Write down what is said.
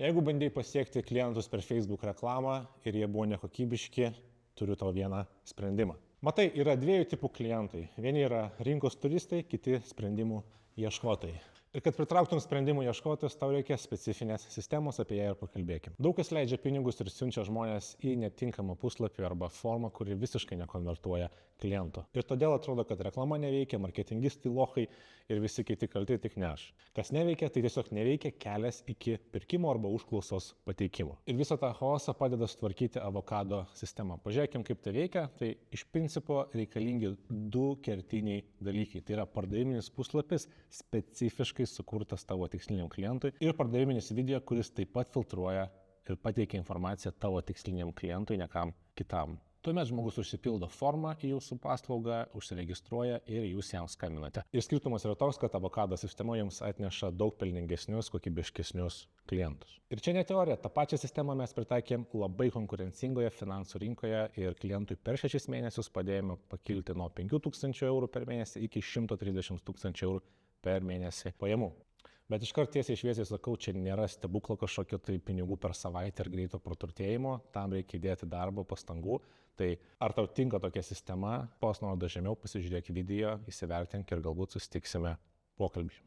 Jeigu bandėjai pasiekti klientus per Facebook reklamą ir jie buvo nekokybiški, turiu tau vieną sprendimą. Matai, yra dviejų tipų klientai. Vieni yra rinkos turistai, kiti sprendimų ieškotojai. Ir kad pritrauktum sprendimų ieškotojus, tau reikia specifinės sistemos, apie ją ir pakalbėkim. Daug kas leidžia pinigus ir siunčia žmonės į netinkamą puslapį arba formą, kuri visiškai nekonvertuoja kliento. Ir todėl atrodo, kad reklama neveikia, marketingistai lochai ir visi kiti kalti, tik ne aš. Kas neveikia, tai tiesiog neveikia kelias iki pirkimo arba užklausos pateikimo. Ir visą tą chaosą padeda sutvarkyti Avokado sistema. Pažiūrėkim, kaip tai veikia. Tai iš principo reikalingi du kertiniai dalykai. Tai yra pardaviminis puslapis, specifiškai sukurtas tavo tiksliniam klientui, ir pardaviminis video, kuris taip pat filtruoja ir pateikia informaciją tavo tiksliniam klientui, ne kam kitam. Tuomet žmogus užsipildo formą į jūsų paslaugą, užsiregistruoja ir jūs jam skambinate. Ir skirtumas yra toks, kad Avokado sistema jums atneša daug pelningesnius, kokybiškesnius klientus. Ir čia ne teorija, tą pačią sistemą mes pritaikėm labai konkurencingoje finansų rinkoje ir klientui per 6 mėnesius padėjome pakilti nuo 5 000 eurų per mėnesį iki 130 000 eurų per mėnesį pajamų. Bet iškart tiesiai šviesiai sakau, čia nėra stebuklo kažkokio tai pinigų per savaitę ir greito praturtėjimo, tam reikia įdėti darbo, pastangų. Tai ar tau tinka tokia sistema, spaus nuorodą žemiau, pasižiūrėk video, įsivertink ir galbūt susitiksime pokalbį.